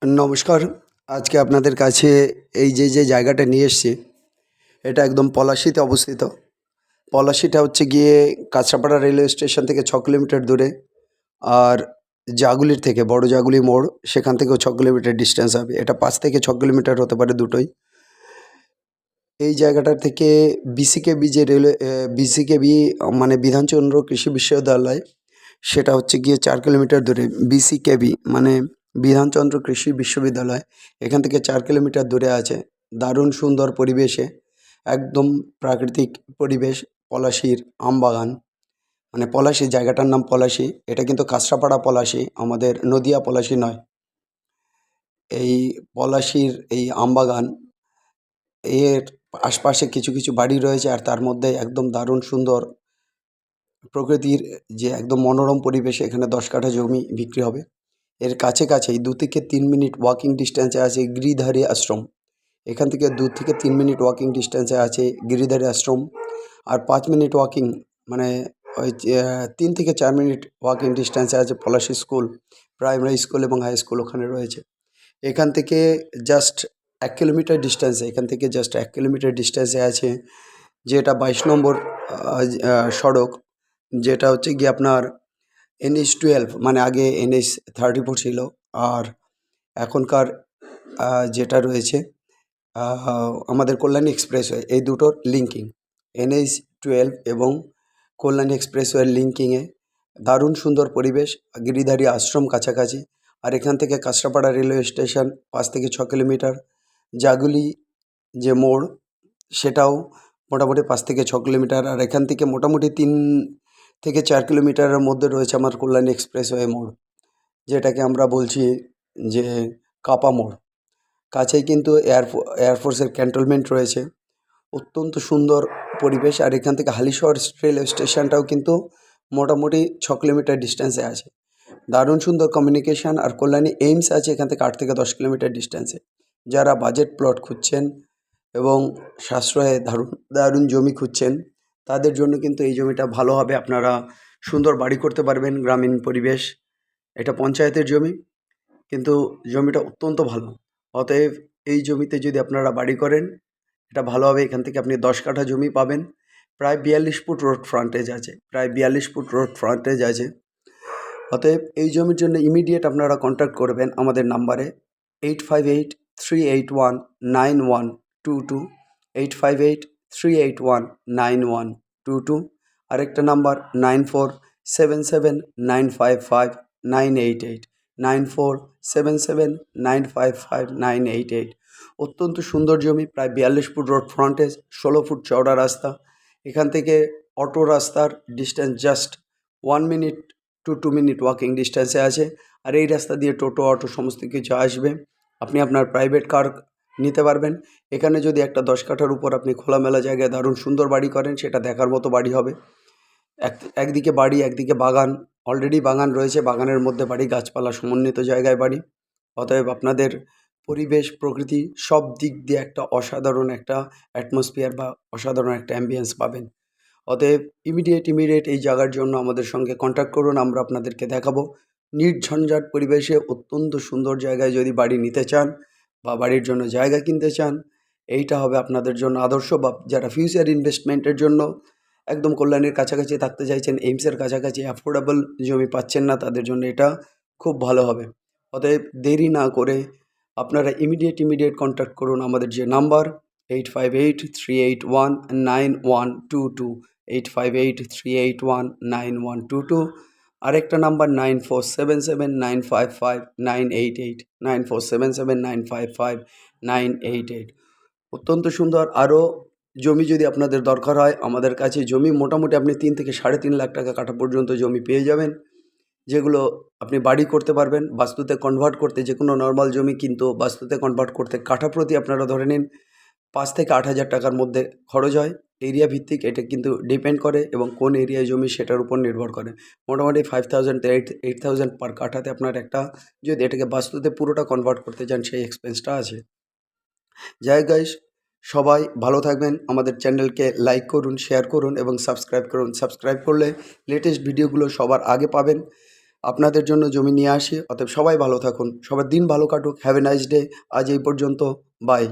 নমস্কার। আজকে আপনাদের কাছে এই যে জায়গাটা নিয়ে এসেছি, এটা একদম পলাশীতে অবস্থিত। পলাশীটা হচ্ছে গিয়ে কাঁচরাপাড়া রেলওয়ে স্টেশন থেকে 6 কিলোমিটার দূরে। আর জাগুলির থেকে বড় জাগুলি মোড়, সেখান থেকেও 6 কিলোমিটার ডিস্টেন্স হবে। এটা 5 থেকে 6 কিলোমিটার হতে পারে, দুটোই। এই জায়গাটার থেকে বিসিকেবি যে রেলওয়ে বিসিকেবি মানে বিধানচন্দ্র কৃষি বিশ্ববিদ্যালয়, সেটা হচ্ছে গিয়ে 4 কিলোমিটার দূরে। বিসিকেবি মানে বিধানচন্দ্র কৃষি বিশ্ববিদ্যালয় এখান থেকে 4 কিলোমিটার দূরে আছে। দারুণ সুন্দর পরিবেশে, একদম প্রাকৃতিক পরিবেশ। পলাশীর আমবাগান, মানে পলাশী, জায়গাটার নাম পলাশী। এটা কিন্তু কাঁচরাপাড়া পলাশী, আমাদের নদিয়া পলাশী নয়। এই পলাশীর এই আমবাগান, এর আশপাশে কিছু কিছু বাড়ি রয়েছে, আর তার মধ্যে একদম দারুণ সুন্দর প্রকৃতির যে একদম মনোরম পরিবেশে এখানে 10 কাঠা জমি বিক্রি হবে। এর কাছে কাছেই 2 থেকে 3 মিনিট ওয়াকিং ডিস্টেন্সে আছে গিরিধারী আশ্রম। এখান থেকে 2 থেকে 3 মিনিট ওয়াকিং ডিস্টেন্সে আছে গিরিধারী আশ্রম। আর 5 মিনিট ওয়াকিং, মানে ওই 3 থেকে 4 মিনিট ওয়াকিং ডিস্টেন্সে আছে পলাশী স্কুল, প্রাইমারি স্কুল এবং হাই স্কুল ওখানে রয়েছে। এখান থেকে জাস্ট 1 কিলোমিটার ডিস্টেন্সে, এখান থেকে জাস্ট 1 কিলোমিটার ডিস্টেন্সে আছে যেটা 22 নম্বর সড়ক, যেটা হচ্ছে গিয়ে আপনার NH-12, মানে আগে NH-34 ছিল। আর এখনকার যেটা রয়েছে আমাদের কল্যাণী এক্সপ্রেসওয়ে, এই দুটোর লিঙ্কিং, NH-12 এবং কল্যাণী এক্সপ্রেসওয়ের লিঙ্কিংয়ে দারুণ সুন্দর পরিবেশ। গিরিধারী আশ্রম কাছাকাছি। আর এখান থেকে কাঁচরাপাড়া রেলওয়ে স্টেশন 5 থেকে 6 কিলোমিটার। জাগুলি যে মোড়, সেটাও মোটামুটি 5 থেকে 6 কিলোমিটার। আর এখান থেকে মোটামুটি 3 থেকে 4 কিলোমিটারের মধ্যে রয়েছে আমার কল্যাণী এক্সপ্রেসওয়ে মোড়, যেটাকে আমরা বলছি যে কাপা মোড়। কাছেই কিন্তু এয়ারফোর্সের ক্যান্টনমেন্ট রয়েছে। অত্যন্ত সুন্দর পরিবেশ। আর এখান থেকে হালিশহর রেলওয়ে স্টেশনটাও কিন্তু মোটামুটি 6 কিলোমিটার ডিস্টেন্সে আছে। দারুণ সুন্দর কমিউনিকেশান। আর কল্যাণী এইমস আছে এখান থেকে 8 থেকে 10 কিলোমিটার ডিস্টেন্সে। যারা বাজেট প্লট খুঁজছেন এবং সাশ্রয়ে দারুণ দারুণ জমি খুঁজছেন, তাদের জন্য কিন্তু এই জমিটা ভালো হবে। আপনারা সুন্দর বাড়ি করতে পারবেন। গ্রামীণ পরিবেশ, এটা পঞ্চায়েতের জমি, কিন্তু জমিটা অত্যন্ত ভালো। অতএব এই জমিতে যদি আপনারা বাড়ি করেন, এটা ভালো হবে। এখান থেকে আপনি 10 কাঠা জমি পাবেন। প্রায় 42 ফুট রোড ফ্রন্টেজ আছে, প্রায় 42 ফুট রোড ফ্রন্টেজ আছে। অতএব এই জমির জন্য ইমিডিয়েট আপনারা কন্ট্যাক্ট করবেন আমাদের নাম্বারে 8583819122, 8583819122। আরেকটা নাম্বার 9477955988, 9477955988। অত্যন্ত সুন্দর জমি, প্রায় 42 ফুট রোড ফ্রন্টেজ, 16 ফুট চওড়া রাস্তা। এখান থেকে অটো রাস্তার distance just 1 minute to 2 minute walking ডিস্টেন্সে আছে। আর এই রাস্তা দিয়ে টোটো, অটো সমস্ত কিছু আসবে। আপনি আপনার প্রাইভেট কার নিতে পারবেন। এখানে যদি একটা 10 কাঠার উপর আপনি খোলামেলা জায়গায় দারুণ সুন্দর বাড়ি করেন, সেটা দেখার মতো বাড়ি হবে। একদিকে বাড়ি, একদিকে বাগান। অলরেডি বাগান রয়েছে, বাগানের মধ্যে বাড়ি, গাছপালা সমন্বিত জায়গায় বাড়ি। অতএব আপনাদের পরিবেশ, প্রকৃতি সব দিক দিয়ে একটা অসাধারণ একটা অ্যাটমসফিয়ার বা অসাধারণ একটা অ্যাম্বিয়েন্স পাবেন। অতএব ইমিডিয়েট এই জায়গার জন্য আমাদের সঙ্গে কন্ট্যাক্ট করুন, আমরা আপনাদেরকে দেখাবো। নির্ঝঞ্ঝাট পরিবেশে অত্যন্ত সুন্দর জায়গায় যদি বাড়ি নিতে চান বা বাড়ির জন্য জায়গা কিনতে চান, এইটা হবে আপনাদের জন্য আদর্শ। বা যারা ফিউচার ইনভেস্টমেন্টের জন্য একদম কল্যাণীর কাছাকাছি থাকতে চাইছেন, এইমসের কাছাকাছি অ্যাফোর্ডেবল জমি পাচ্ছেন না, তাদের জন্য এটা খুব ভালো হবে। অতএব দেরি না করে আপনারা ইমিডিয়েট কন্ট্যাক্ট করুন আমাদের যে নাম্বার 8583819122, 8583819122। আরেকটা নাম্বার 9477955988, 9477955988। অত্যন্ত সুন্দর। আরও জমি যদি আপনাদের দরকার হয়, আমাদের কাছে জমি মোটামুটি আপনি 3 থেকে 3.5 লাখ টাকা কাঠা পর্যন্ত জমি পেয়ে যাবেন, যেগুলো আপনি বাড়ি করতে পারবেন। বাস্তুতে কনভার্ট করতে, যে কোনো নর্মাল জমি কিন্তু বাস্তুতে কনভার্ট করতে কাঠা প্রতি আপনারা ধরে নিন 5 থেকে 8,000 টাকার মধ্যে খরচ হয়। এরিয়া ভিত্তিক এটা কিন্তু ডিপেন্ড করে, এবং কোন এরিয়ায় জমি সেটার উপর নির্ভর করে। মোটামুটি 5,000 to 8,000 পার কাঠাতে আপনার একটা, যদি এটাকে বাস্তুতে পুরোটা কনভার্ট করতে চান, সেই এক্সপেন্সটা আছে। যাই গাইস, সবাই ভালো থাকবেন। আমাদের চ্যানেলকে লাইক করুন, শেয়ার করুন এবং সাবস্ক্রাইব করুন। সাবস্ক্রাইব করলে লেটেস্ট ভিডিওগুলো সবার আগে পাবেন। আপনাদের জন্য জমি নিয়ে আসি। অতএব সবাই ভালো থাকুন, সবার দিন ভালো কাটুক। Have a nice day. আজ এই পর্যন্ত। বাই।